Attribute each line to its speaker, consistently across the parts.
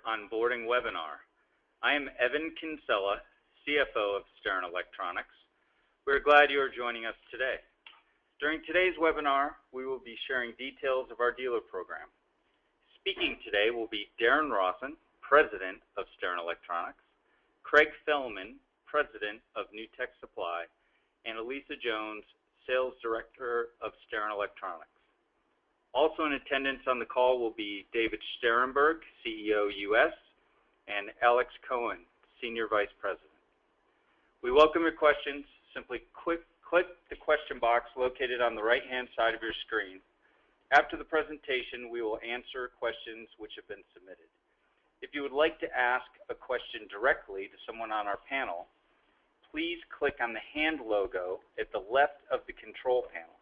Speaker 1: Onboarding webinar. I am Evan Kinsella, CFO of Starin Electronics. We're glad you are joining us today. During today's webinar, we will be sharing details of our dealer program. Speaking today will be Darren Rawson, President of Starin Electronics, Craig Fellman, President of New Tech Supply, and Elisa Jones, Sales Director of Starin Electronics. Also in attendance on the call will be David Sterenberg, CEO US, and Alex Cohen, Senior Vice President. We welcome your questions. Simply click the question box located on the right-hand side of your screen. After the presentation, we will answer questions which have been submitted. If you would like to ask a question directly to someone on our panel, please click on the hand logo at the left of the control panel.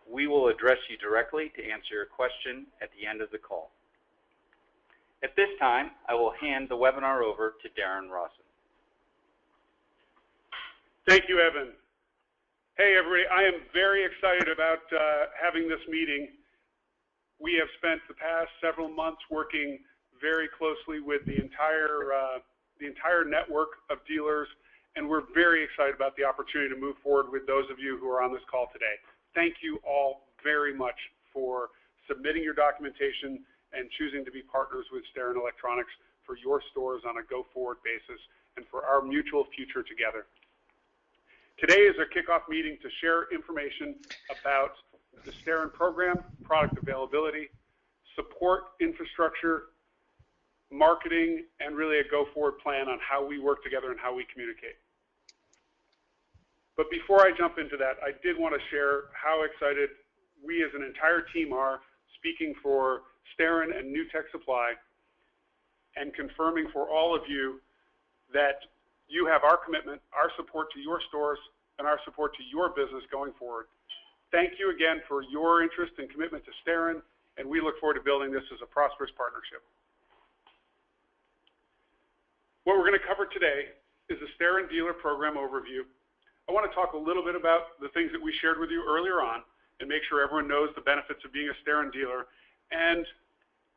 Speaker 1: We will address you directly to answer your question at the end of the call. At this time, I will hand the webinar over to Darren Rawson.
Speaker 2: Thank you, Evan. Hey, everybody. I am very excited about having this meeting. We have spent the past several months working very closely with the entire network of dealers, and we're very excited about the opportunity to move forward with those of you who are on this call today. Thank you all very much for submitting your documentation and choosing to be partners with Starin Electronics for your stores on a go-forward basis and for our mutual future together. Today is our kickoff meeting to share information about the Starin program, product availability, support infrastructure, marketing, and really a go-forward plan on how we work together and how we communicate. But before I jump into that, I did want to share how excited we as an entire team are, speaking for Starin and New Tech Supply, and confirming for all of you that you have our commitment, our support to your stores, and our support to your business going forward. Thank you again for your interest and commitment to Starin, and we look forward to building this as a prosperous partnership. What we're going to cover today is the Starin dealer program overview. I want to talk a little bit about the things that we shared with you earlier on and make sure everyone knows the benefits of being a Starin dealer. And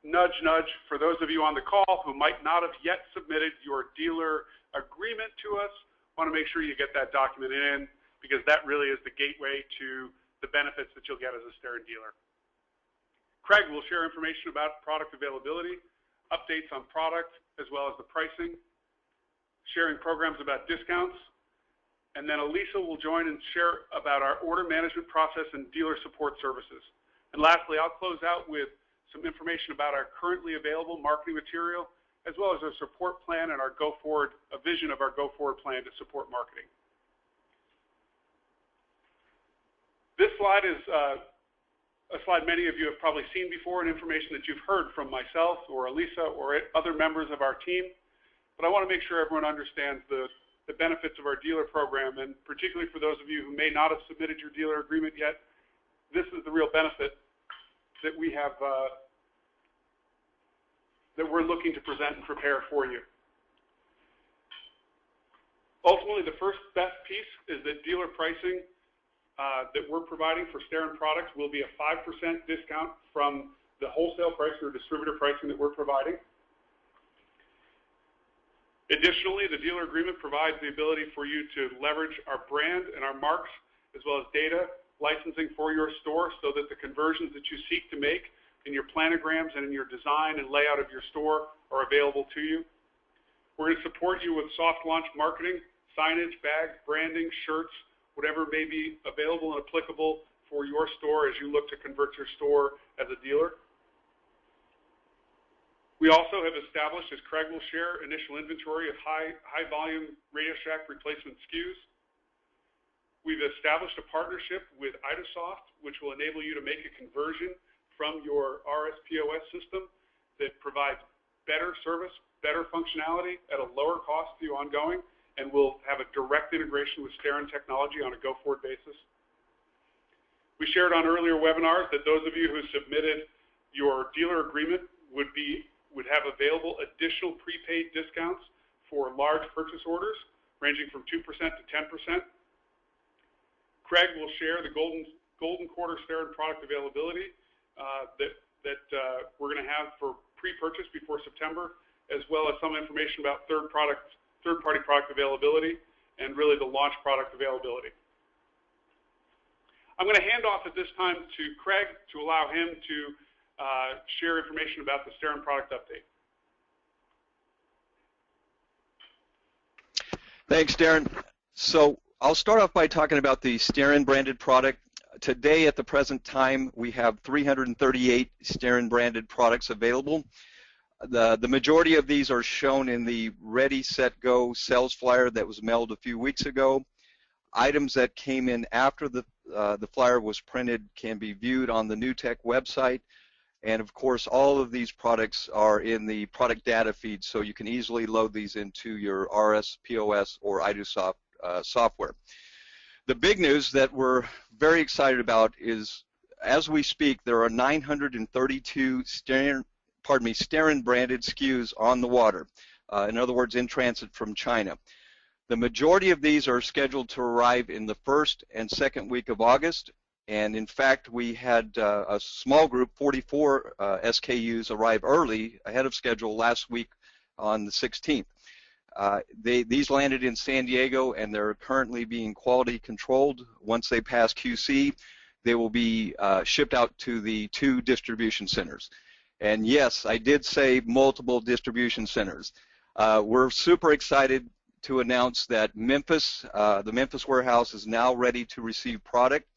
Speaker 2: nudge, nudge, for those of you on the call who might not have yet submitted your dealer agreement to us, I want to make sure you get that document in, because that really is the gateway to the benefits that you'll get as a Starin dealer. Craig will share information about product availability, updates on product, as well as the pricing, sharing programs about discounts, and then Elisa will join and share about our order management process and dealer support services. And lastly, I'll close out with some information about our currently available marketing material, as well as our support plan and a vision of our go-forward plan to support marketing. This slide is a slide many of you have probably seen before, and information that you've heard from myself or Elisa or other members of our team. But I want to make sure everyone understands the benefits of our dealer program, and particularly for those of you who may not have submitted your dealer agreement yet, this is the real benefit that we have, that we're looking to present and prepare for you. Ultimately, the first best piece is that dealer pricing that we're providing for Starin products will be a 5% discount from the wholesale price or distributor pricing that we're providing. Additionally, the dealer agreement provides the ability for you to leverage our brand and our marks, as well as data licensing for your store, so that the conversions that you seek to make in your planograms and in your design and layout of your store are available to you. We're going to support you with soft launch marketing, signage, bags, branding, shirts, whatever may be available and applicable for your store as you look to convert your store as a dealer. We also have established, as Craig will share, initial inventory of high volume Radio Shack replacement SKUs. We've established a partnership with Idasoft, which will enable you to make a conversion from your RSPOS system that provides better service, better functionality at a lower cost to you ongoing, and will have a direct integration with Starin technology on a go-forward basis. We shared on earlier webinars that those of you who submitted your dealer agreement would have available additional prepaid discounts for large purchase orders, ranging from 2% to 10%. Craig will share the golden quarter Starin product availability that we're going to have for pre-purchase before September, as well as some information about third-party product availability, and really the launch product availability. I'm going to hand off at this time to Craig to allow him to share information about the Starin product update.
Speaker 3: Thanks, Darren. So I'll start off by talking about the Starin branded product. Today, at the present time, we have 338 Starin branded products available. The majority of these are shown in the Ready, Set, Go sales flyer that was mailed a few weeks ago. Items that came in after the flyer was printed can be viewed on the NewTek website. And of course, all of these products are in the product data feed, so you can easily load these into your RS, POS, or IDOSoft software. The big news that we're very excited about is, as we speak, there are 932 Starin branded SKUs on the water. In other words, in transit from China. The majority of these are scheduled to arrive in the first and second week of August. And in fact, we had a small group, 44 SKUs, arrive early, ahead of schedule, last week on the 16th. These landed in San Diego, and they're currently being quality controlled. Once they pass QC, they will be shipped out to the 2 distribution centers. And yes, I did say multiple distribution centers. We're super excited to announce that Memphis, the Memphis warehouse, is now ready to receive product.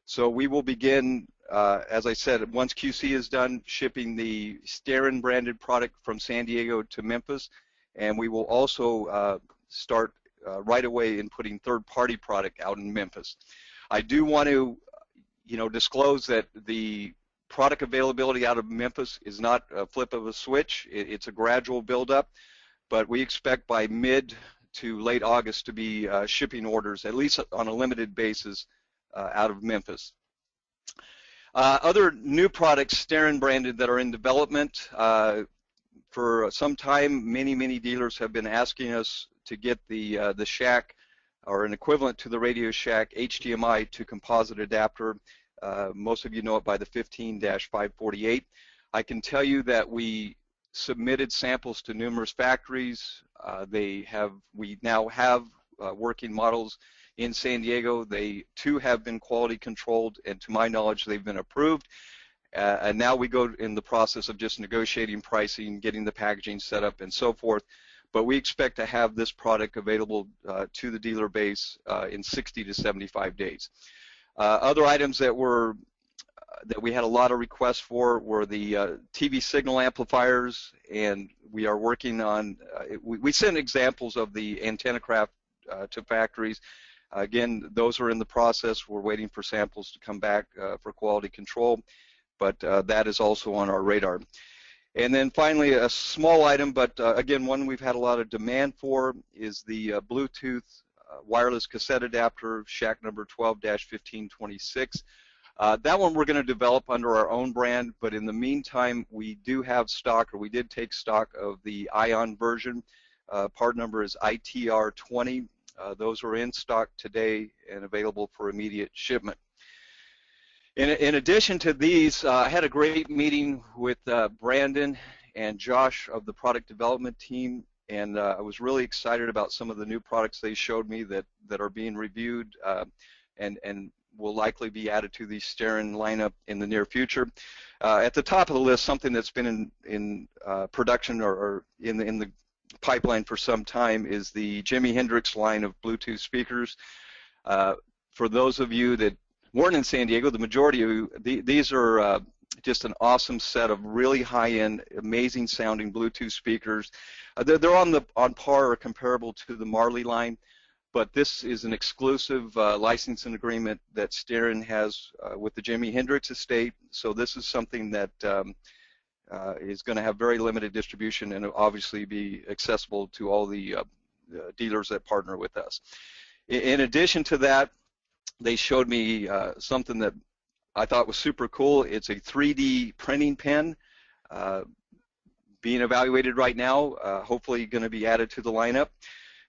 Speaker 3: So we will begin, as I said, once QC is done, shipping the Starin branded product from San Diego to Memphis, and we will also start right away in putting third-party product out in Memphis. I do want to, disclose that the product availability out of Memphis is not a flip of a switch. It's a gradual buildup, but we expect by mid to late August to be shipping orders, at least on a limited basis, out of Memphis. Other new products, Starin branded, that are in development. For some time, many dealers have been asking us to get the Shack, or an equivalent to the Radio Shack, HDMI to composite adapter. Most of you know it by the 15-548. I can tell you that we submitted samples to numerous factories. We now have working models in San Diego. They too have been quality controlled, and to my knowledge, they've been approved. And now we go in the process of just negotiating pricing, getting the packaging set up, and so forth. But we expect to have this product available to the dealer base in 60 to 75 days. Other items that we had a lot of requests for were the TV signal amplifiers, and we are working on. We sent examples of the antenna craft to factories. Again, those are in the process. We're waiting for samples to come back for quality control, but that is also on our radar. And then finally, a small item, but again, one we've had a lot of demand for, is the Bluetooth wireless cassette adapter, Shack number 12-1526. That one we're going to develop under our own brand, but in the meantime, we do have stock, or we did take stock of the Ion version. Part number is ITR20. Those are in stock today and available for immediate shipment. In addition to these, I had a great meeting with Brandon and Josh of the product development team, and I was really excited about some of the new products they showed me that are being reviewed and will likely be added to the Starin lineup in the near future. At the top of the list, something that's been in production or in the pipeline for some time is the Jimi Hendrix line of Bluetooth speakers. For those of you that weren't in San Diego, the majority of you, these are just an awesome set of really high-end, amazing sounding Bluetooth speakers. They're on par or comparable to the Marley line, but this is an exclusive licensing agreement that Starin has with the Jimi Hendrix estate, so this is something that is going to have very limited distribution and obviously be accessible to all the dealers that partner with us. In addition to that, they showed me something that I thought was super cool. It's a 3D printing pen being evaluated right now, hopefully going to be added to the lineup.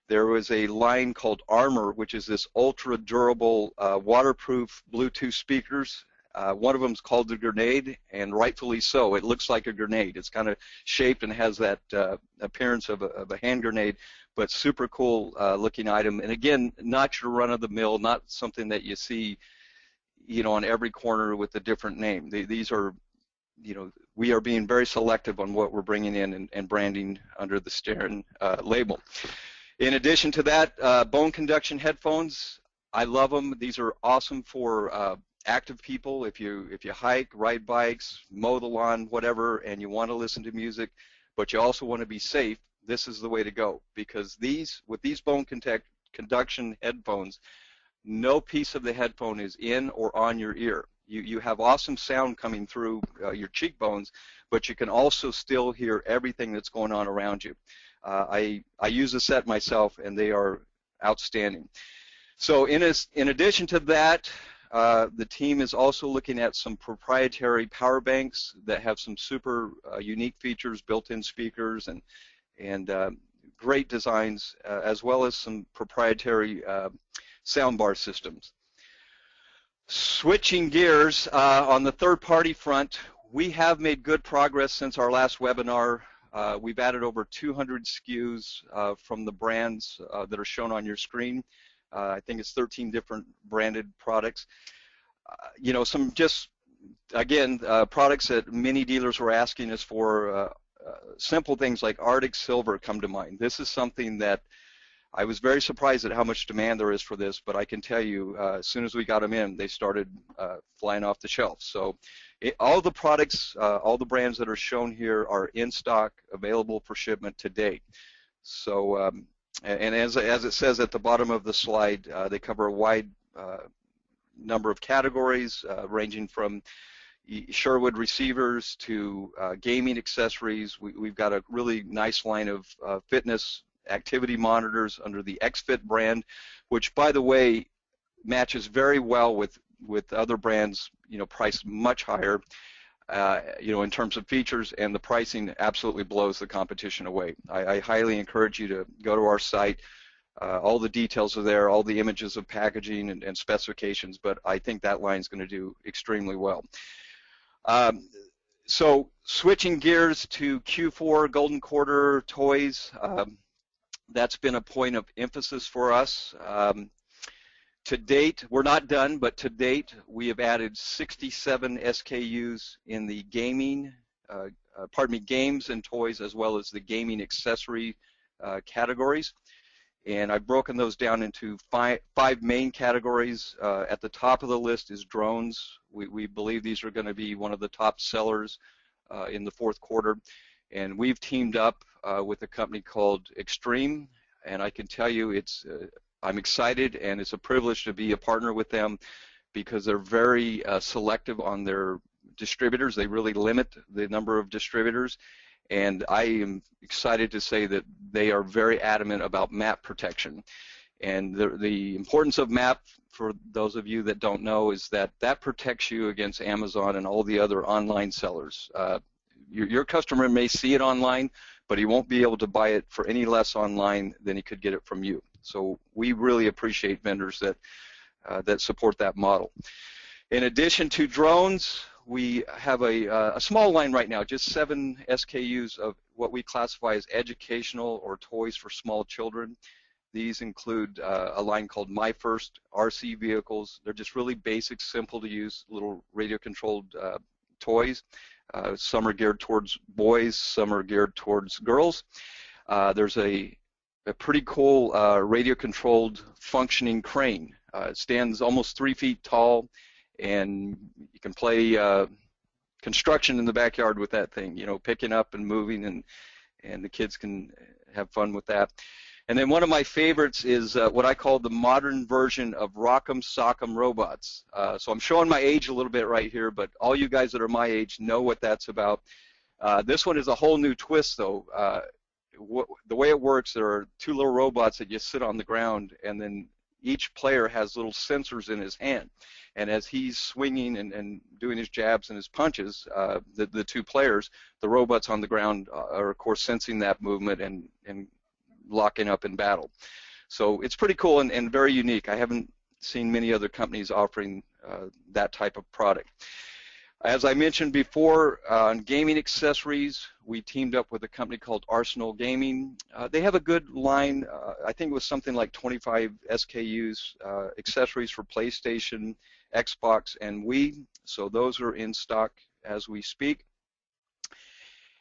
Speaker 3: There was a line called Armor, which is this ultra durable waterproof Bluetooth speakers. One of them is called the grenade, and rightfully so. It looks like a grenade. It's kind of shaped and has that appearance of a hand grenade, but super cool looking item. And again, not your run-of-the-mill, not something that you see, you know, on every corner with a different name. These are, you know, we are being very selective on what we're bringing in and branding under the Staren label. In addition to that, bone conduction headphones, I love them. These are awesome for active people. If you hike, ride bikes, mow the lawn, whatever, and you want to listen to music, but you also want to be safe, this is the way to go, because with these bone conduction headphones, no piece of the headphone is in or on your ear. You have awesome sound coming through your cheekbones, but you can also still hear everything that's going on around you. I use a set myself, and they are outstanding. So in addition to that, the team is also looking at some proprietary power banks that have some super unique features, built-in speakers, and great designs, as well as some proprietary soundbar systems. Switching gears, on the third-party front, we have made good progress since our last webinar. We've added over 200 SKUs from the brands that are shown on your screen. I think it's 13 different branded products. You know, some just, again, products that many dealers were asking us for. Simple things like Arctic Silver come to mind. This is something that I was very surprised at how much demand there is for this, but I can tell you, as soon as we got them in, they started flying off the shelf. So all the products, all the brands that are shown here are in stock, available for shipment today. So, and as it says at the bottom of the slide, they cover a wide number of categories, ranging from Sherwood receivers to gaming accessories. We've got a really nice line of fitness activity monitors under the XFit brand, which, by the way, matches very well with other brands, you know, priced much higher, you know, in terms of features, and the pricing absolutely blows the competition away. I highly encourage you to go to our site. All the details are there, all the images of packaging and specifications, but I think that line is going to do extremely well. So switching gears to Q4 Golden Quarter toys, that's been a point of emphasis for us. To date, we're not done, but to date, we have added 67 SKUs in the gaming, games and toys, as well as the gaming accessory categories. And I've broken those down into five main categories. At the top of the list is drones. We believe these are going to be one of the top sellers in the fourth quarter. And we've teamed up with a company called Extreme, and I can tell you I'm excited, and it's a privilege to be a partner with them, because they're very selective on their distributors. They really limit the number of distributors, and I am excited to say that they are very adamant about map protection. And the importance of map, for those of you that don't know, is that protects you against Amazon and all the other online sellers. Your customer may see it online, but he won't be able to buy it for any less online than he could get it from you. So we really appreciate vendors that support that model. In addition to drones, we have a small line right now, just 7 SKUs of what we classify as educational or toys for small children. These include a line called My First RC Vehicles. They're just really basic, simple to use, little radio-controlled toys. Some are geared towards boys, some are geared towards girls. There's a pretty cool radio-controlled functioning crane. It stands almost 3 feet tall, and you can play construction in the backyard with that thing, you know, picking up and moving, and the kids can have fun with that. And then one of my favorites is what I call the modern version of Rock'em Sock'em robots. So I'm showing my age a little bit right here, but all you guys that are my age know what that's about. This one is a whole new twist, though. The way it works, there are 2 little robots that just sit on the ground, and then each player has little sensors in his hand. And as he's swinging and doing his jabs and his punches, the 2 players, the robots on the ground are, of course, sensing that movement and locking up in battle. So it's pretty cool and very unique. I haven't seen many other companies offering that type of product. As I mentioned before, on gaming accessories, we teamed up with a company called Arsenal Gaming. They have a good line. I think it was something like 25 SKUs, accessories for PlayStation, Xbox, and Wii. So those are in stock as we speak.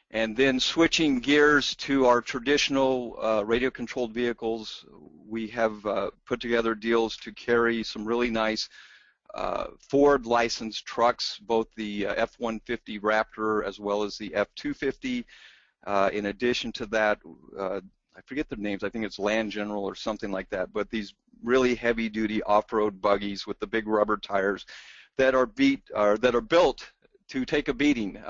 Speaker 3: And then switching gears to our traditional radio-controlled vehicles, we have put together deals to carry some really nice Ford licensed trucks, both the F-150 Raptor as well as the F-250. In addition to that, I forget their names, I think it's Land General or something like that, but these really heavy-duty off-road buggies with the big rubber tires that are built to take a beating,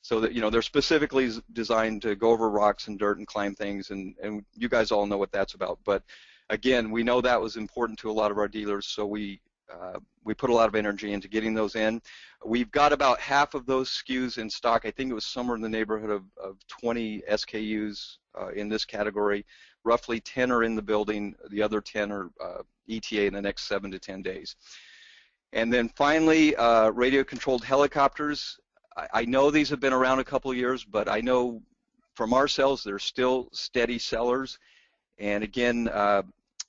Speaker 3: so that, you know, they're specifically designed to go over rocks and dirt and climb things, and you guys all know what that's about. But again, we know that was important to a lot of our dealers, so we put a lot of energy into getting those in. We've got about half of those SKUs in stock. I think it was somewhere in the neighborhood of 20 SKUs in this category. Roughly 10 are in the building. The other 10 are ETA in the next 7 to 10 days. And then finally, radio-controlled helicopters. I know these have been around a couple of years, but I know from our sales, they're still steady sellers. And again,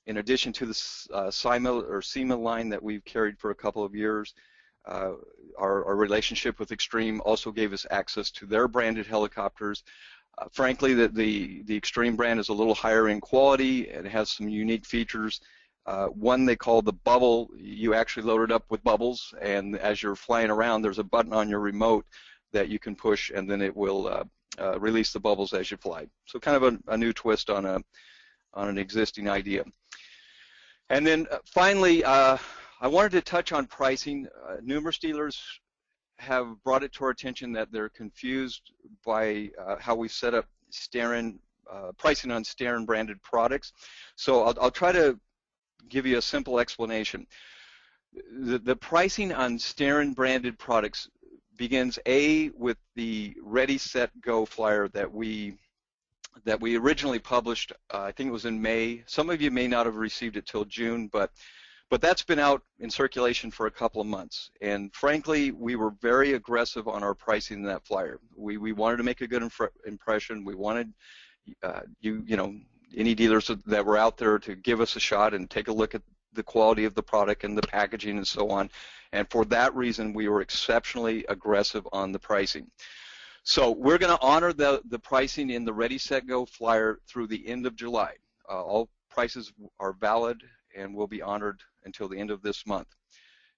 Speaker 3: in addition to the SEMA line that we've carried for a couple of years, our relationship with Extreme also gave us access to their branded helicopters. Frankly, the Extreme brand is a little higher in quality and has some unique features. One they call the bubble. You actually load it up with bubbles, and as you're flying around, there's a button on your remote that you can push, and then it will release the bubbles as you fly. So kind of a new twist on an existing idea. And then finally, I wanted to touch on pricing. Numerous dealers have brought it to our attention that they're confused by how we set up pricing on Starin branded products. So I'll try to give you a simple explanation. The pricing on Starin branded products begins with the Ready, Set, Go flyer that we originally published. I think it was in May. Some of you may not have received it till June, but that's been out in circulation for a couple of months. And frankly, we were very aggressive on our pricing in that flyer. We wanted to make a good impression. We wanted any dealers that were out there to give us a shot and take a look at the quality of the product and the packaging and so on. And for that reason, we were exceptionally aggressive on the pricing. So we're going to honor the pricing in the Ready, Set, Go flyer through the end of July. All prices are valid and will be honored until the end of this month.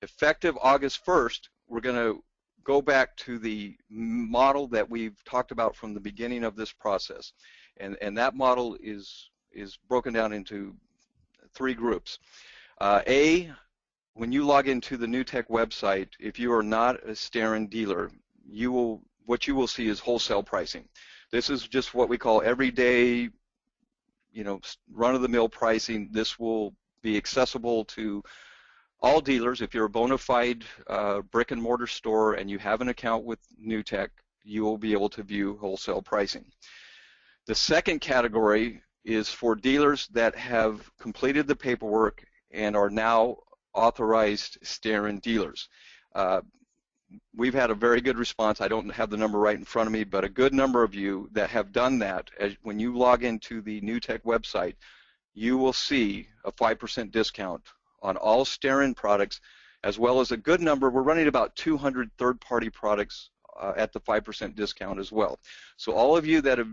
Speaker 3: Effective August 1st, we're going to go back to the model that we've talked about from the beginning of this process. And that model is broken down into 3 groups. When you log into the NewTek website, if you are not a Starin dealer, what you will see is wholesale pricing. This is just what we call everyday, run-of-the-mill pricing. This will be accessible to all dealers. If you're a bona fide brick-and-mortar store and you have an account with NewTek, you will be able to view wholesale pricing. The second category is for dealers that have completed the paperwork and are now authorized Starin dealers. We've had a very good response. I don't have the number right in front of me, but a good number of you that have done that, when you log into the NewTek website, you will see a 5% discount on all Starin products, as well as a good number. We're running about 200 third-party products at the 5% discount as well. So all of you that have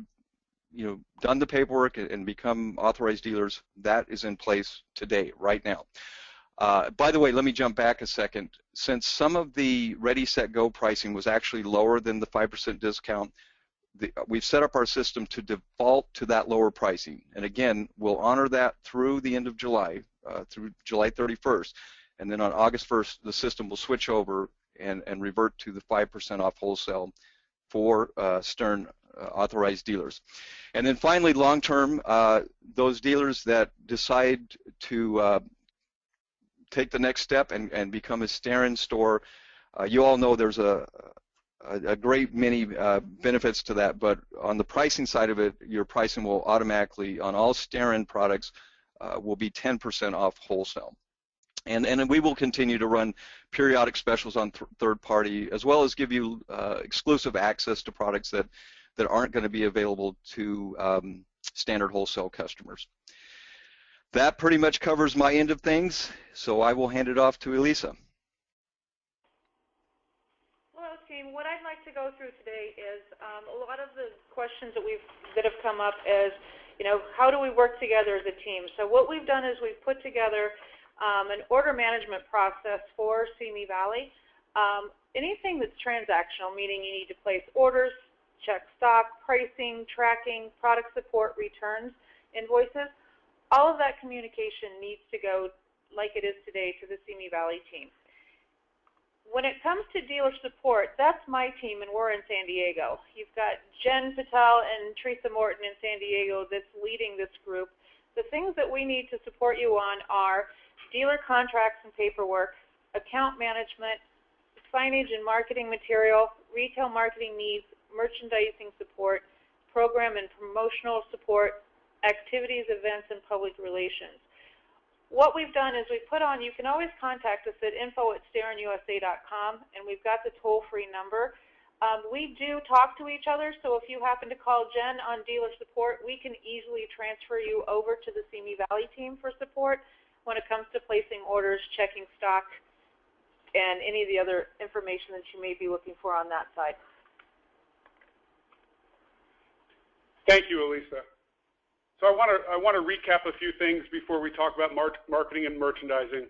Speaker 3: done the paperwork and become authorized dealers, that is in place today, right now. By the way, let me jump back a second. Since some of the Ready, Set, Go pricing was actually lower than the 5% discount, we've set up our system to default to that lower pricing. And again, we'll honor that through the end of July, through July 31st. And then on August 1st, the system will switch over and revert to the 5% off wholesale for Starin authorized dealers. And then finally, long-term, those dealers that decide to take the next step and become a Starin store, you all know there's a great many benefits to that, but on the pricing side of it, your pricing will automatically, on all Starin products, will be 10% off wholesale. And we will continue to run periodic specials on third party, as well as give you exclusive access to products that aren't going to be available to standard wholesale customers. That pretty much covers my end of things, so I will hand it off to Elisa.
Speaker 4: Hello, team. What I'd like to go through today is a lot of the questions that have come up is, how do we work together as a team? So what we've done is we've put together an order management process for Simi Valley. Anything that's transactional, meaning you need to place orders, check stock, pricing, tracking, product support, returns, invoices, all of that communication needs to go like it is today to the Simi Valley team. When it comes to dealer support, that's my team, and we're in San Diego. You've got Jen Patel and Teresa Morton in San Diego that's leading this group. The things that we need to support you on are dealer contracts and paperwork, account management, signage and marketing material, retail marketing needs, merchandising support, program and promotional support, activities, events, and public relations. What we've done is we've put on, you can always contact us at info@starenusa.com, and we've got the toll-free number. We do talk to each other, so if you happen to call Jen on dealer support, we can easily transfer you over to the Simi Valley team for support when it comes to placing orders, checking stock, and any of the other information that you may be looking for on that side.
Speaker 2: Thank you, Elisa. So I want to recap a few things before we talk about marketing and merchandising.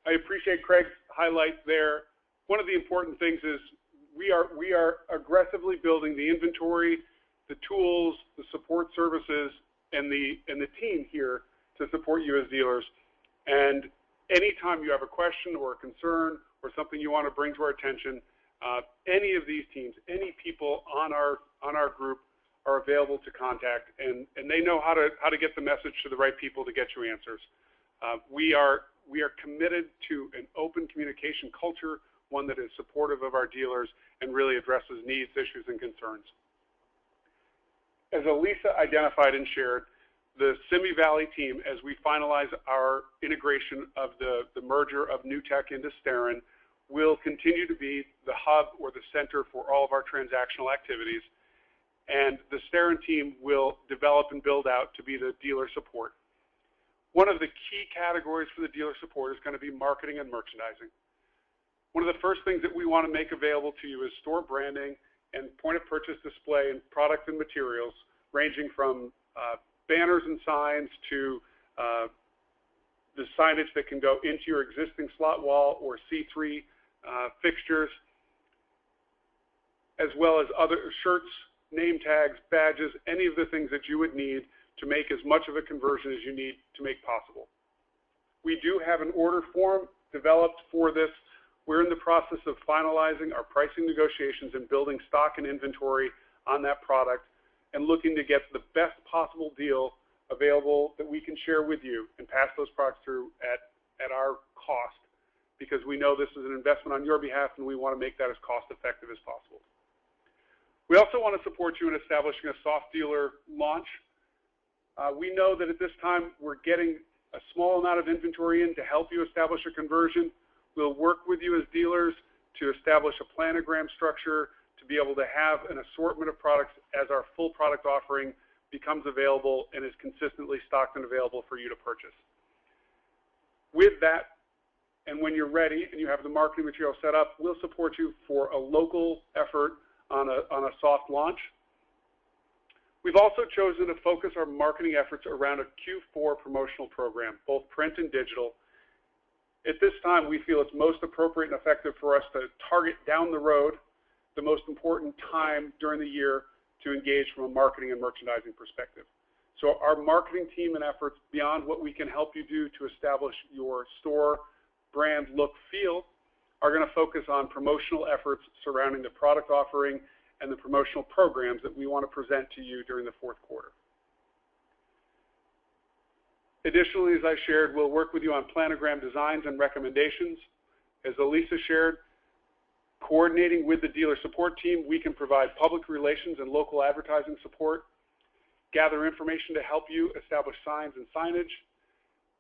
Speaker 2: I appreciate Craig's highlight there. One of the important things is we are aggressively building the inventory, the tools, the support services, and the team here to support you as dealers. And anytime you have a question or a concern or something you want to bring to our attention, any of these teams, any people on our group are available to contact, and they know how to get the message to the right people to get you answers. We are committed to an open communication culture, one that is supportive of our dealers and really addresses needs, issues, and concerns. As Elisa identified and shared, the Simi Valley team, as we finalize our integration of the merger of NewTek into Starin, will continue to be the hub or the center for all of our transactional activities. And the Starin team will develop and build out to be the dealer support. One of the key categories for the dealer support is going to be marketing and merchandising. One of the first things that we want to make available to you is store branding and point-of-purchase display and product and materials, ranging from banners and signs to the signage that can go into your existing slot wall or C3 fixtures, as well as other shirts, name tags, badges, any of the things that you would need to make as much of a conversion as you need to make possible. We do have an order form developed for this. We're in the process of finalizing our pricing negotiations and building stock and inventory on that product and looking to get the best possible deal available that we can share with you and pass those products through at our cost, because we know this is an investment on your behalf and we want to make that as cost effective as possible. We also want to support you in establishing a soft dealer launch. We know that at this time we're getting a small amount of inventory in to help you establish a conversion. We'll work with you as dealers to establish a planogram structure to be able to have an assortment of products as our full product offering becomes available and is consistently stocked and available for you to purchase. With that, and when you're ready and you have the marketing material set up, we'll support you for a local effort on a soft launch. We've also chosen to focus our marketing efforts around a Q4 promotional program, both print and digital. At this time, we feel it's most appropriate and effective for us to target down the road the most important time during the year to engage from a marketing and merchandising perspective. So our marketing team and efforts beyond what we can help you do to establish your store, brand, look, feel, are going to focus on promotional efforts surrounding the product offering and the promotional programs that we want to present to you during the fourth quarter. Additionally, as I shared, we'll work with you on planogram designs and recommendations. As Elisa shared, coordinating with the dealer support team, we can provide public relations and local advertising support, gather information to help you establish signs and signage,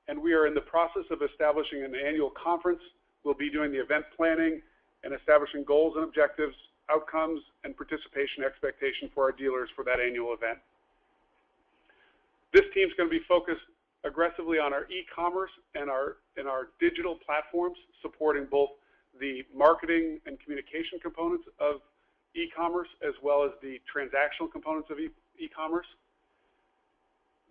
Speaker 2: and we are in the process of establishing an annual conference We'll be doing the event planning and establishing goals and objectives, outcomes, and participation expectation for our dealers for that annual event. This team's going to be focused aggressively on our e-commerce and our digital platforms, supporting both the marketing and communication components of e-commerce as well as the transactional components of e-commerce.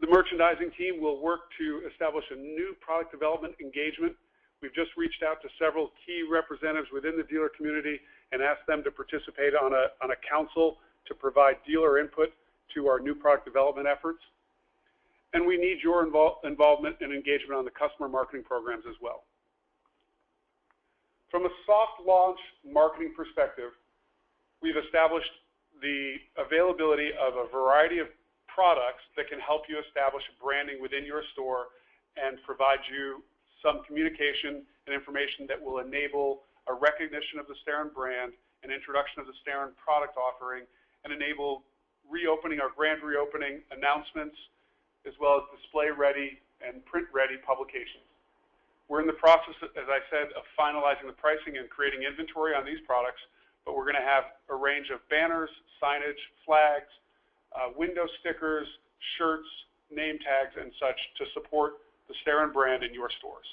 Speaker 2: The merchandising team will work to establish a new product development engagement. We've just reached out to several key representatives within the dealer community and asked them to participate on a council to provide dealer input to our new product development efforts. And we need your involvement and engagement on the customer marketing programs as well. From a soft launch marketing perspective, we've established the availability of a variety of products that can help you establish branding within your store and provide you some communication and information that will enable a recognition of the Starin brand, an introduction of the Starin product offering, and enable reopening, our grand reopening announcements, as well as display-ready and print-ready publications. We're in the process, as I said, of finalizing the pricing and creating inventory on these products, but we're going to have a range of banners, signage, flags, window stickers, shirts, name tags, and such to support the Starin brand in your stores.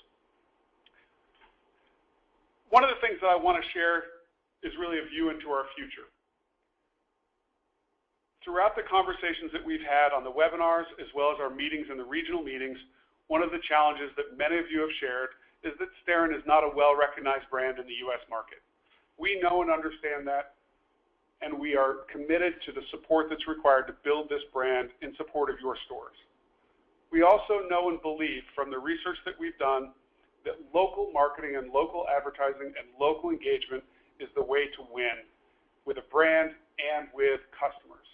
Speaker 2: One of the things that I want to share is really a view into our future. Throughout the conversations that we've had on the webinars, as well as our meetings and the regional meetings, one of the challenges that many of you have shared is that Starin is not a well-recognized brand in the U.S. market. We know and understand that, and we are committed to the support that's required to build this brand in support of your stores. We also know and believe from the research that we've done that local marketing and local advertising and local engagement is the way to win with a brand and with customers.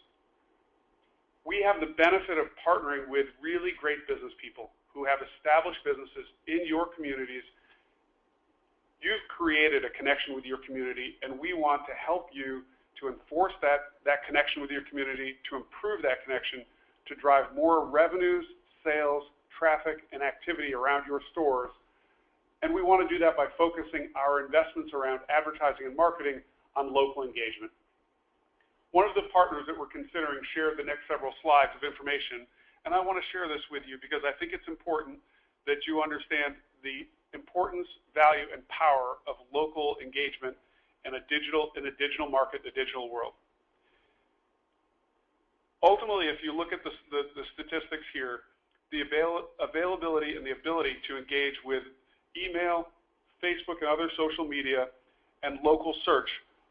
Speaker 2: We have the benefit of partnering with really great business people who have established businesses in your communities. You've created a connection with your community, and we want to help you to enforce that connection with your community, to improve that connection, to drive more revenues, sales, traffic, and activity around your stores. And we want to do that by focusing our investments around advertising and marketing on local engagement. One of the partners that we're considering shared the next several slides of information, and I want to share this with you because I think it's important that you understand the importance, value, and power of local engagement in a digital market, the digital world. Ultimately, if you look at the statistics here, the availability and the ability to engage with email, Facebook, and other social media, and local search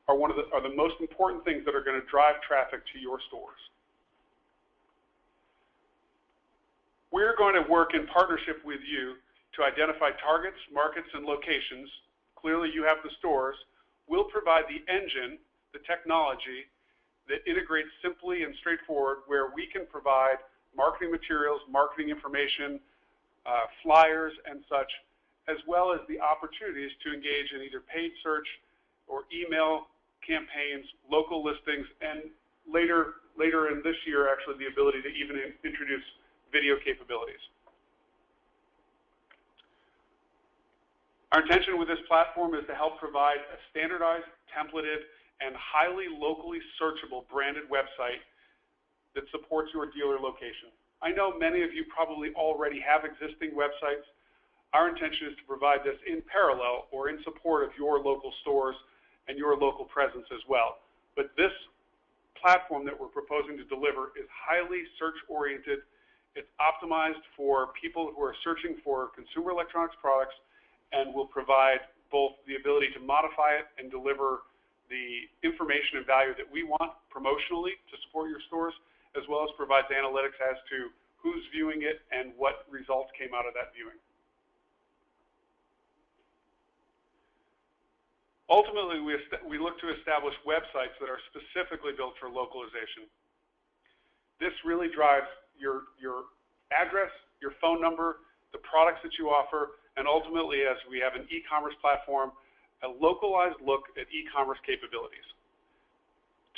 Speaker 2: are the most important things that are going to drive traffic to your stores. We're going to work in partnership with you to identify targets, markets, and locations. Clearly, you have the stores. We'll provide the engine, the technology that integrates simply and straightforward, where we can provide marketing materials, marketing information, flyers, and such, as well as the opportunities to engage in either paid search or email campaigns, local listings, and later in this year, actually, the ability to even introduce video capabilities. Our intention with this platform is to help provide a standardized, templated, and highly locally searchable branded website that supports your dealer location. I know many of you probably already have existing websites. Our intention is to provide this in parallel or in support of your local stores and your local presence as well. But this platform that we're proposing to deliver is highly search-oriented. It's optimized for people who are searching for consumer electronics products, and will provide both the ability to modify it and deliver the information and value that we want promotionally to support your stores, as well as provides analytics as to who's viewing it and what results came out of that viewing. Ultimately, we look to establish websites that are specifically built for localization. This really drives your address, your phone number, the products that you offer, and ultimately, as we have an e-commerce platform, a localized look at e-commerce capabilities.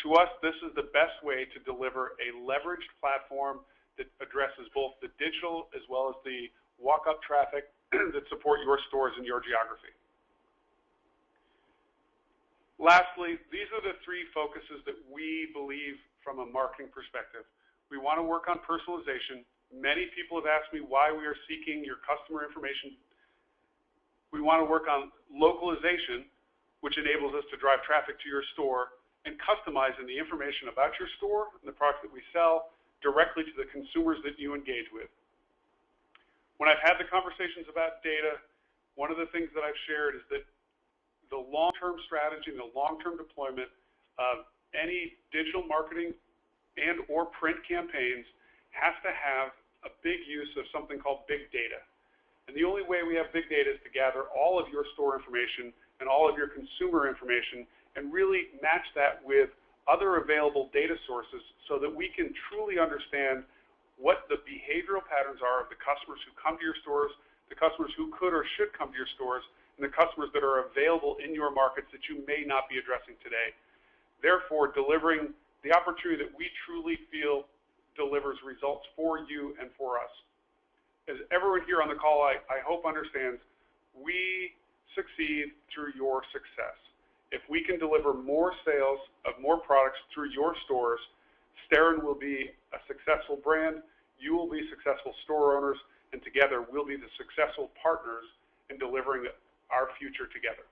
Speaker 2: To us, this is the best way to deliver a leveraged platform that addresses both the digital as well as the walk-up traffic that support your stores and your geography. Lastly, these are the three focuses that we believe from a marketing perspective. We want to work on personalization. Many people have asked me why we are seeking your customer information. We want to work on localization, which enables us to drive traffic to your store, and customizing the information about your store and the products that we sell directly to the consumers that you engage with. When I've had the conversations about data, one of the things that I've shared is that the long-term strategy and the long-term deployment of any digital marketing and or print campaigns has to have a big use of something called big data. And the only way we have big data is to gather all of your store information and all of your consumer information and really match that with other available data sources so that we can truly understand what the behavioral patterns are of the customers who come to your stores, the customers who could or should come to your stores, and the customers that are available in your markets that you may not be addressing today. Therefore, delivering the opportunity that we truly feel delivers results for you and for us. As everyone here on the call, I hope understands, we succeed through your success. If we can deliver more sales of more products through your stores, Starin will be a successful brand, you will be successful store owners, and together we'll be the successful partners in delivering our future together.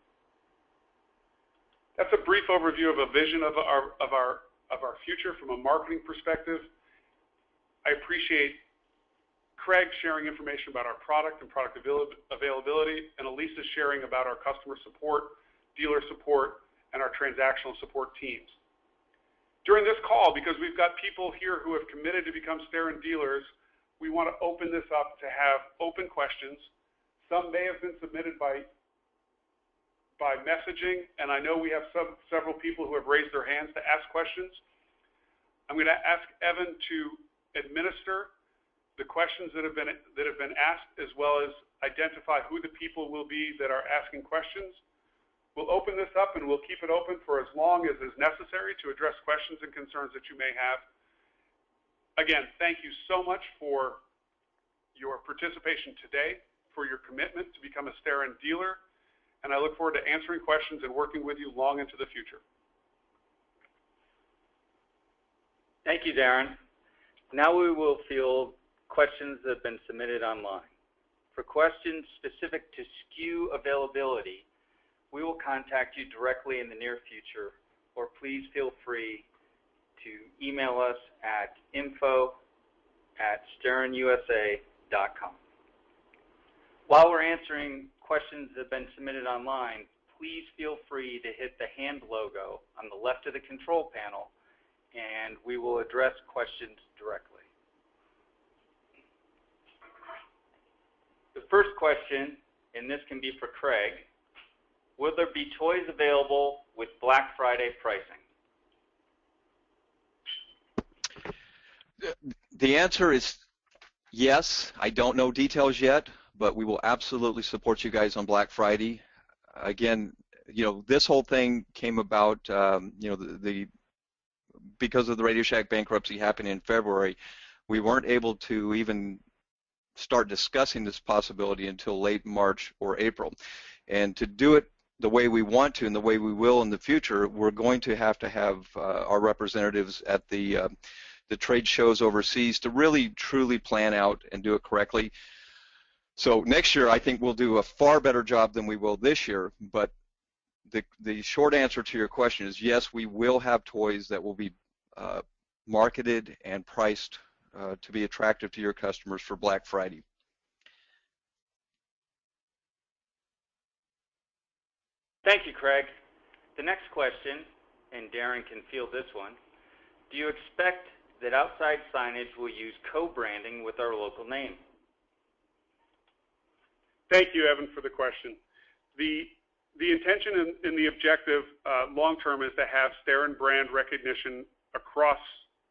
Speaker 2: That's a brief overview of a vision of our future from a marketing perspective. I appreciate Craig sharing information about our product and product availability, and Elisa sharing about our customer support, dealer support, and our transactional support teams. During this call, because we've got people here who have committed to become Starin dealers, we want to open this up to have open questions. Some may have been submitted by messaging, and I know we have several people who have raised their hands to ask questions. I'm going to ask Evan to administer the questions that have been asked, as well as identify who the people will be that are asking questions. We'll open this up and we'll keep it open for as long as is necessary to address questions and concerns that you may have. Again, thank you so much for your participation today, for your commitment to become a Starin dealer, and I look forward to answering questions and working with you long into the future.
Speaker 1: Thank you, Darren. Now we will field questions that have been submitted online. For questions specific to SKU availability, we will contact you directly in the near future, or please feel free to email us at info@starinusa.com. While we're answering questions that have been submitted online, please feel free to hit the hand logo on the left of the control panel, and we will address questions directly. The first question, and this can be for Craig, will there be toys available with Black Friday pricing?
Speaker 3: The answer is yes. I don't know details yet, but we will absolutely support you guys on Black Friday. Again, this whole thing came about, because of the Radio Shack bankruptcy happening in February. We weren't able to even start discussing this possibility until late March or April. And to do it the way we want to and the way we will in the future, we're going to have our representatives at the trade shows overseas to really truly plan out and do it correctly. So next year I think we'll do a far better job than we will this year, but the short answer to your question is yes, we will have toys that will be marketed and priced to be attractive to your customers for Black Friday.
Speaker 1: Thank you, Craig. The next question, and Darren can field this one, do you expect that outside signage will use co-branding with our local name?
Speaker 2: Thank you, Evan, for the question. The intention and the objective long-term is to have Starin brand recognition across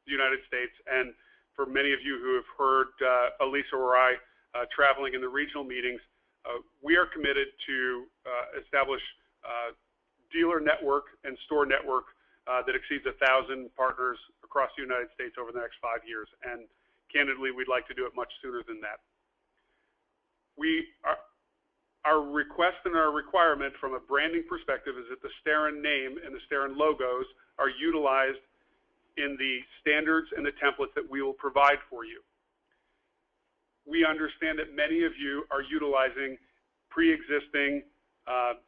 Speaker 2: the United States, and for many of you who have heard Elisa or I traveling in the regional meetings, we are committed to establish dealer network and store network that exceeds 1,000 partners across the United States over the next 5 years, and candidly, we'd like to do it much sooner than that. Our request and our requirement from a branding perspective is that the Starin name and the Starin logos are utilized in the standards and the templates that we will provide for you. We understand that many of you are utilizing pre-existing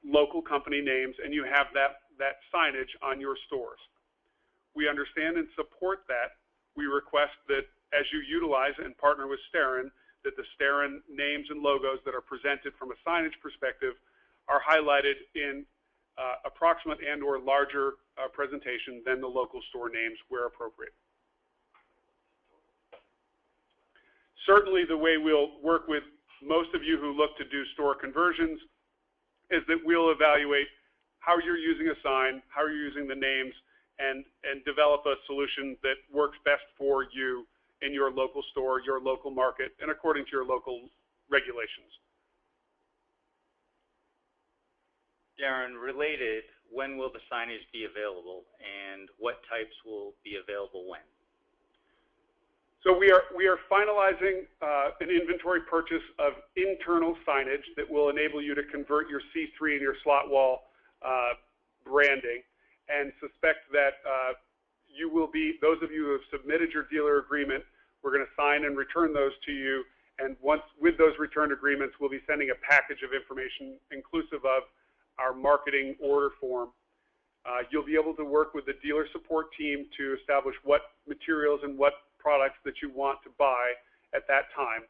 Speaker 2: local company names, and you have that signage on your stores. We understand and support that. We request that as you utilize and partner with Starin, that the Starin names and logos that are presented from a signage perspective are highlighted in approximate and or larger presentation than the local store names where appropriate. Certainly the way we'll work with most of you who look to do store conversions is that we'll evaluate how you're using a sign, how you're using the names, and develop a solution that works best for you in your local store, your local market, and according to your local regulations.
Speaker 1: Darren, related, when will the signage be available, and what types will be available when?
Speaker 2: So we are finalizing an inventory purchase of internal signage that will enable you to convert your C3 and your slot wall branding, and suspect that you will be, those of you who have submitted your dealer agreement, we're going to sign and return those to you, and once with those returned agreements, we'll be sending a package of information inclusive of our marketing order form. You'll be able to work with the dealer support team to establish what materials and what products that you want to buy at that time.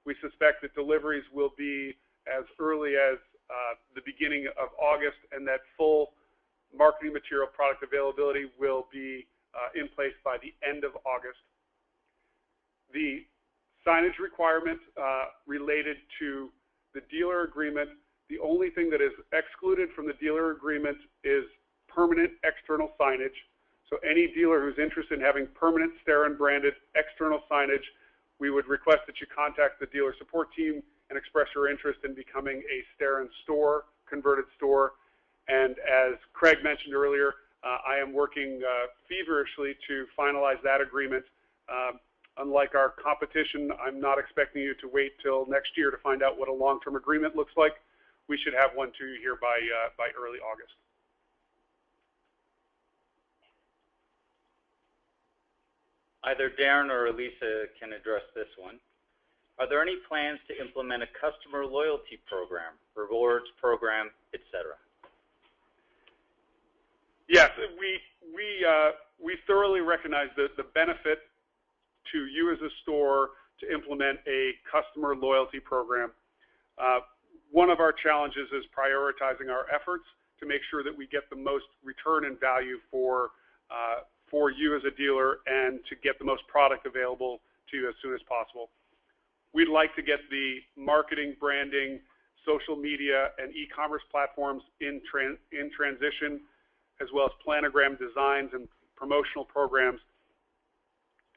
Speaker 2: We suspect that deliveries will be as early as the beginning of August, and that full marketing material product availability will be in place by the end of August. The signage requirement related to the dealer agreement, the only thing that is excluded from the dealer agreement is permanent external signage. So any dealer who's interested in having permanent Starin branded external signage, we would request that you contact the dealer support team and express your interest in becoming a Starin store, converted store. And as Craig mentioned earlier, I am working feverishly to finalize that agreement. Unlike our competition, I'm not expecting you to wait till next year to find out what a long-term agreement looks like. We should have one to you here by early August.
Speaker 1: Either Darren or Elisa can address this one. Are there any plans to implement a customer loyalty program, rewards program, etc.?
Speaker 2: Yes, we thoroughly recognize the benefit to you as a store to implement a customer loyalty program. One of our challenges is prioritizing our efforts to make sure that we get the most return and value for you as a dealer, and to get the most product available to you as soon as possible. We'd like to get the marketing, branding, social media, and e-commerce platforms in transition, as well as planogram designs and promotional programs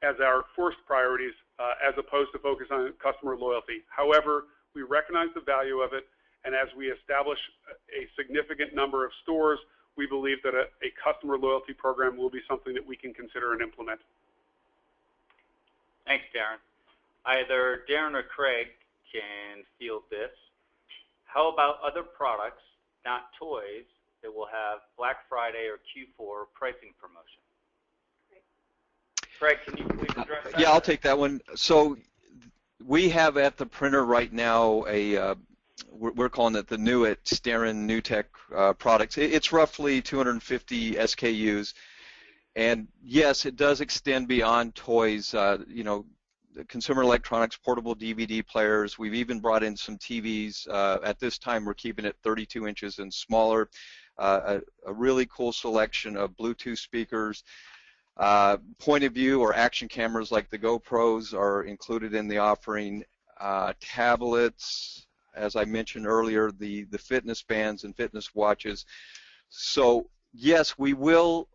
Speaker 2: as our first priorities, as opposed to focus on customer loyalty. However, we recognize the value of it, and as we establish a significant number of stores, we believe that a customer loyalty program will be something that we can consider and implement.
Speaker 1: Thanks, Darren. Either Darren or Craig can field this. How about other products, not toys, that will have Black Friday or Q4 pricing promotion? Craig, can you please address that?
Speaker 3: Yeah, I'll take that one. So we have at the printer right now we're calling it the Nuit Starin NewTek products. It's roughly 250 SKUs, and yes, it does extend beyond toys. You know, consumer electronics, portable DVD players. We've even brought in some TVs. At this time, we're keeping it 32 inches and smaller. A really cool selection of Bluetooth speakers. Point of view or action cameras like the GoPros are included in the offering. Tablets, as I mentioned earlier, the fitness bands and fitness watches. So yes, we will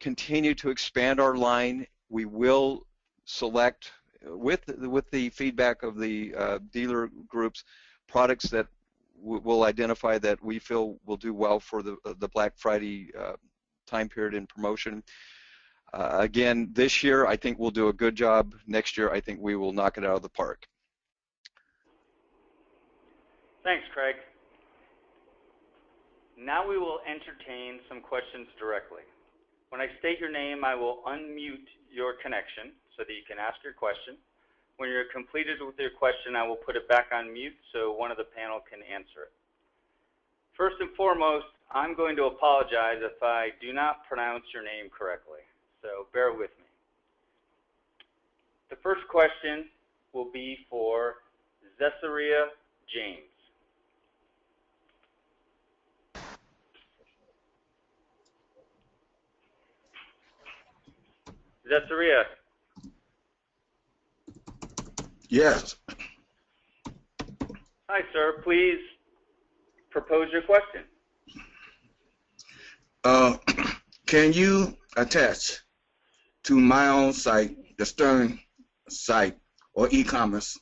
Speaker 3: continue to expand our line. We will select, with the feedback of the dealer groups, products that we'll identify that we feel will do well for the Black Friday time period in promotion. Again, this year I think we'll do a good job. Next year I think we will knock it out of the park.
Speaker 1: Thanks, Craig. Now we will entertain some questions directly. When I state your name, I will unmute your connection so that you can ask your question. When you're completed with your question, I will put it back on mute so one of the panel can answer it. First and foremost, I'm going to apologize if I do not pronounce your name correctly, so bear with me. The first question will be for Zessaria James. Zessaria.
Speaker 5: Yes.
Speaker 1: Hi, sir. Please propose your question.
Speaker 5: Can you attach to my own site, the Stern site, or e-commerce?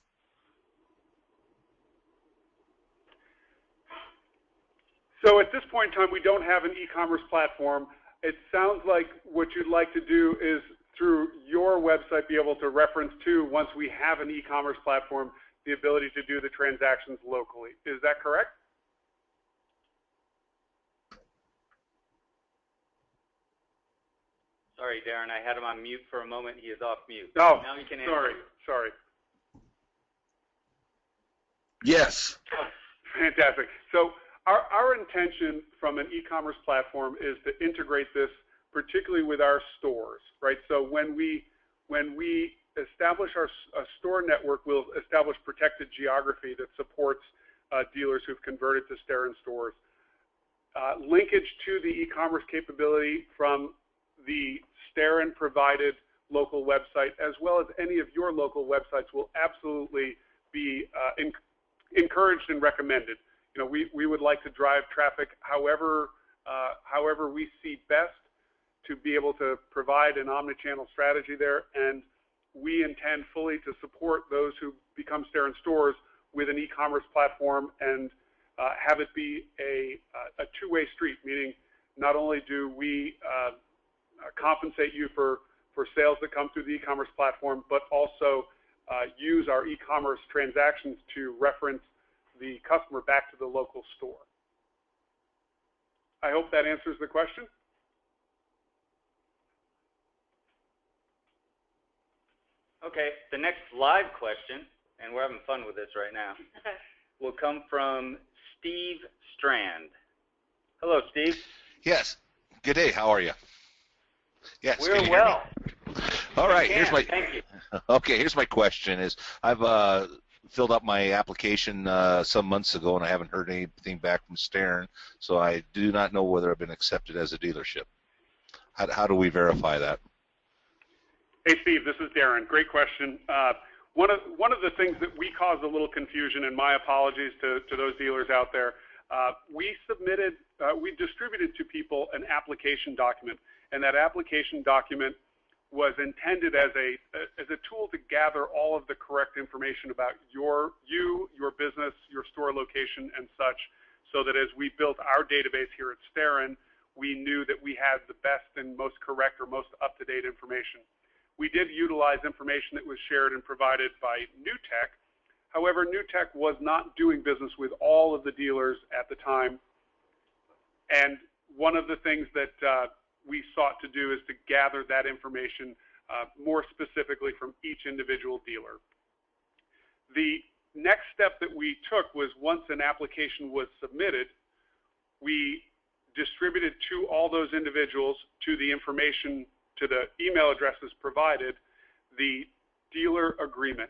Speaker 2: So at this point in time, we don't have an e-commerce platform. It sounds like what you'd like to do is through your website be able to reference to, once we have an e-commerce platform, the ability to do the transactions locally. Is that correct?
Speaker 1: Sorry, Darren, I had him on mute for a moment. He is off mute.
Speaker 2: Oh,
Speaker 1: now you can answer.
Speaker 2: sorry.
Speaker 5: Yes.
Speaker 2: Fantastic. So our intention from an e-commerce platform is to integrate this particularly with our stores, right? So when we establish our store network, we'll establish protected geography that supports dealers who've converted to Starin stores. Linkage to the e-commerce capability from the Starin provided local website, as well as any of your local websites, will absolutely be encouraged and recommended. You know, we would like to drive traffic however we see best to be able to provide an omni-channel strategy there, and we intend fully to support those who become Starin stores with an e-commerce platform and have it be a two-way street, meaning not only do we compensate you for sales that come through the e-commerce platform, but also use our e-commerce transactions to reference the customer back to the local store. I hope that answers the question.
Speaker 1: Okay, the next live question, and we're having fun with this right now, will come from Steve Strand. Hello, Steve.
Speaker 6: Yes. Good day. How are you? Yes.
Speaker 1: We're well.
Speaker 6: All right.
Speaker 1: Here's my. Thank you.
Speaker 6: Okay. Here's my question: I've filled up my application some months ago, and I haven't heard anything back from Starin, so I do not know whether I've been accepted as a dealership. How do we verify that?
Speaker 2: Hey, Steve, this is Darren. Great question. One of the things that we caused a little confusion, and my apologies to those dealers out there, we distributed to people an application document, and that application document was intended as a tool to gather all of the correct information about your business, your store location, and such, so that as we built our database here at Starin, we knew that we had the best and most correct or most up-to-date information. We did utilize information that was shared and provided by NewTek. However, NewTek was not doing business with all of the dealers at the time. And one of the things that we sought to do is to gather that information more specifically from each individual dealer. The next step that we took was, once an application was submitted, we distributed to all those individuals, to the information, to the email addresses provided, the dealer agreement.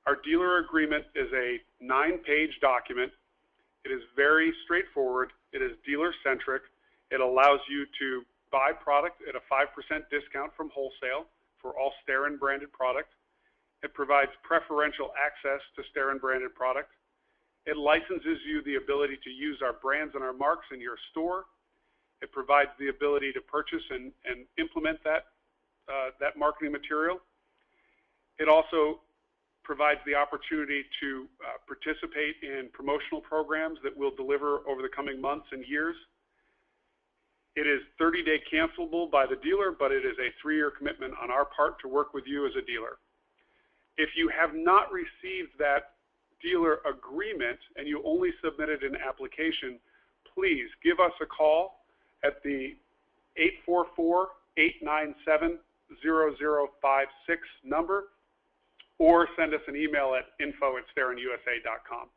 Speaker 2: Our dealer agreement is a 9-page document. It is very straightforward. It is dealer-centric. It allows you to buy product at a 5% discount from wholesale for all Starin branded product. It provides preferential access to Starin branded product. It licenses you the ability to use our brands and our marks in your store. It provides the ability to purchase and implement that marketing material. It also provides the opportunity to participate in promotional programs that we'll deliver over the coming months and years. It is 30-day cancelable by the dealer, but it is a 3-year commitment on our part to work with you as a dealer. If you have not received that dealer agreement and you only submitted an application, please give us a call at the 844-897-0056 number, or send us an email at info@starenusa.com.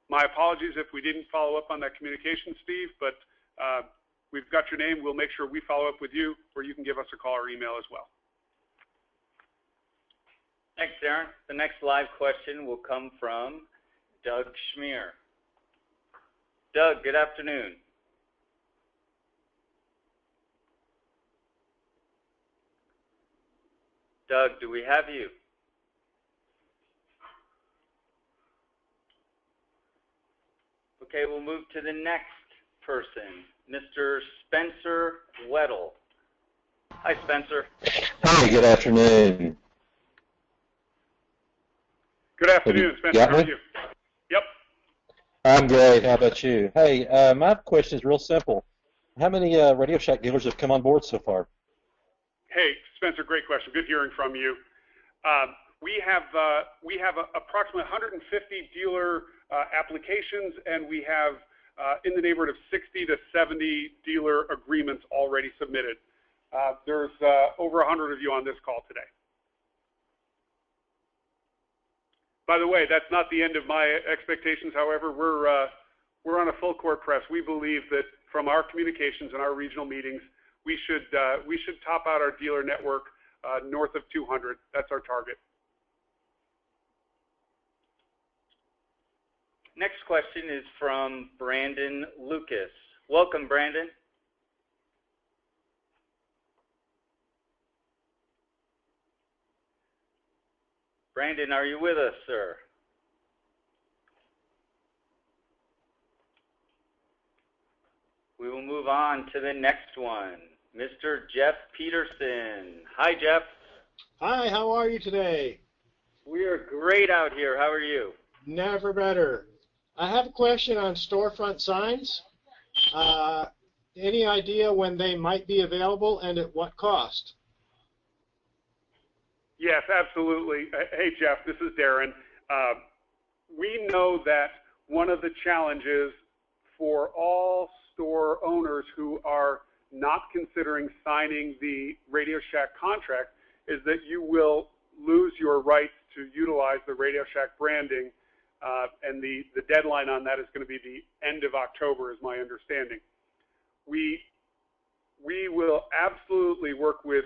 Speaker 2: My apologies if we didn't follow up on that communication, Steve, but we've got your name. We'll make sure we follow up with you, or you can give us a call or email as well.
Speaker 1: Thanks, Darren. The next live question will come from Doug Schmier. Doug, good afternoon. Doug, do we have you? Okay, we'll move to the next person, Mr. Spencer Weddle. Hi, Spencer.
Speaker 7: Hi, good afternoon.
Speaker 2: Good afternoon, Spencer. How are you? Yep.
Speaker 7: I'm great. How about you? Hey, my question is real simple. How many Radio Shack dealers have come on board so far?
Speaker 2: Hey, Spencer, great question. Good hearing from you. We have approximately 150 dealer applications, and we have in the neighborhood of 60 to 70 dealer agreements already submitted. There's over 100 of you on this call today. By the way, that's not the end of my expectations. However, we're on a full court press. We believe that from our communications and our regional meetings, we should top out our dealer network north of 200. That's our target.
Speaker 1: Next question is from Brandon Lucas. Welcome, Brandon. Brandon, are you with us, sir? We will move on to the next one, Mr. Jeff Peterson. Hi, Jeff.
Speaker 8: Hi, how are you today?
Speaker 1: We are great out here. How are you?
Speaker 8: Never better. I have a question on storefront signs. Any idea when they might be available and at what cost?
Speaker 2: Yes, absolutely. Hey, Jeff, this is Darren. We know that one of the challenges for all store owners who are not considering signing the Radio Shack contract is that you will lose your rights to utilize the Radio Shack branding, and the deadline on that is going to be the end of October, is my understanding. We will absolutely work with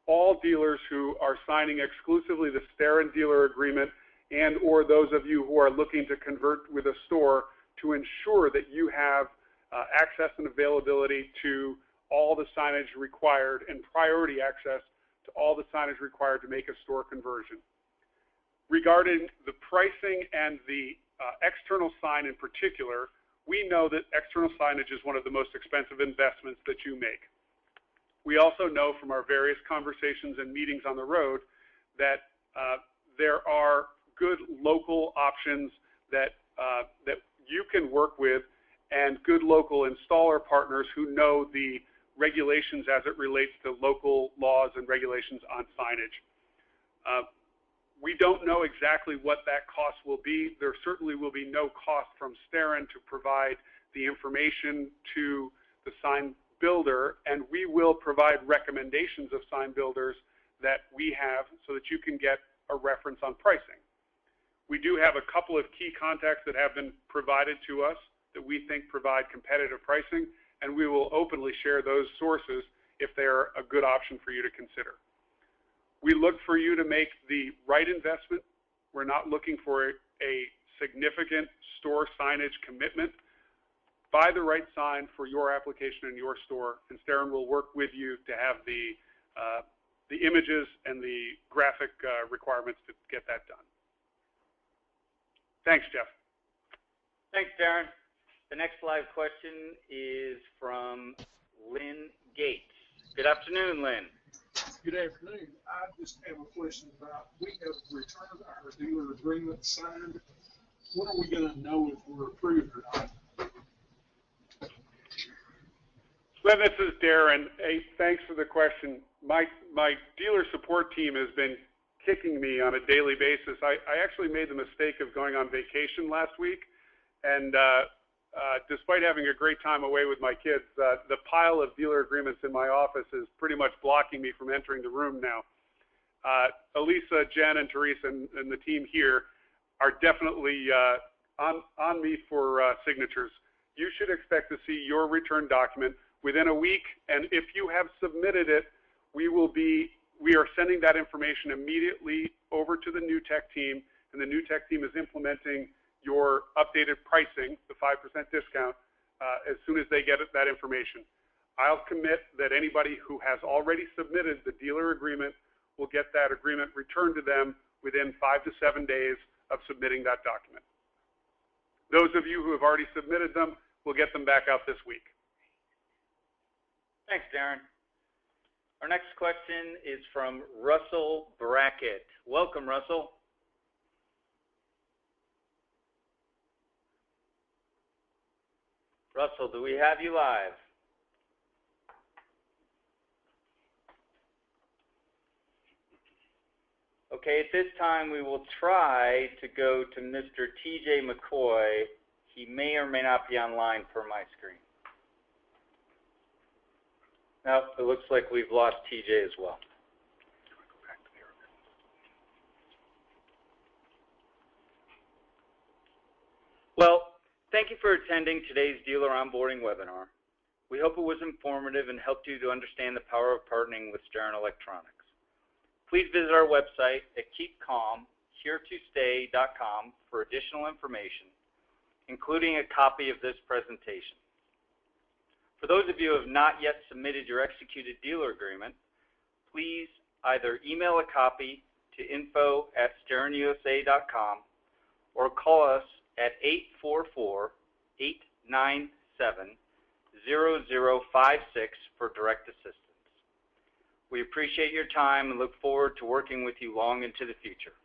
Speaker 2: all dealers who are signing exclusively the Starin dealer agreement, and or those of you who are looking to convert with a store, to ensure that you have access and availability to all the signage required and priority access to all the signage required to make a store conversion. Regarding the pricing and the external sign in particular, we know that external signage is one of the most expensive investments that you make. We also know from our various conversations and meetings on the road that there are good local options that you can work with, and good local installer partners who know the regulations as it relates to local laws and regulations on signage. We don't know exactly what that cost will be. There certainly will be no cost from Starin to provide the information to the sign builder, and we will provide recommendations of sign builders that we have so that you can get a reference on pricing. We do have a couple of key contacts that have been provided to us that we think provide competitive pricing, and we will openly share those sources if they're a good option for you to consider. We look for you to make the right investment. We're not looking for a significant store signage commitment. Buy the right sign for your application in your store, and Starin will work with you to have the images and the graphic requirements to get that done. Thanks, Jeff.
Speaker 1: Thanks, Darren. The next live question is from Lynn Gates. Good afternoon, Lynn.
Speaker 9: Good afternoon. I just have a question about, we have returned our dealer agreement signed. When are we going to know if we're approved or not?
Speaker 2: Lynn, this is Darren. Hey, thanks for the question. My dealer support team has been kicking me on a daily basis. I actually made the mistake of going on vacation last week, and despite having a great time away with my kids, the pile of dealer agreements in my office is pretty much blocking me from entering the room now. Elisa, Jen, and Teresa and the team here are definitely on me for signatures. You should expect to see your return document within a week, and if you have submitted it, we are sending that information immediately over to the new tech team, and the new tech team is implementing your updated pricing, the 5% discount, as soon as they get that information. I'll commit that anybody who has already submitted the dealer agreement will get that agreement returned to them within 5 to 7 days of submitting that document. Those of you who have already submitted them will get them back out this week.
Speaker 1: Thanks, Darren. Our next question is from Russell Brackett. Welcome, Russell. Russell, do we have you live? Okay, at this time we will try to go to Mr. TJ McCoy. He may or may not be online per my screen. No, it looks like we've lost TJ as well. Well, thank you for attending today's dealer onboarding webinar. We hope it was informative and helped you to understand the power of partnering with Stern Electronics. Please visit our website at keepcalmheretostay.com for additional information, including a copy of this presentation. For those of you who have not yet submitted your executed dealer agreement, please either email a copy to info@sternusa.com or call us at 844-897-0056 for direct assistance. We appreciate your time and look forward to working with you long into the future.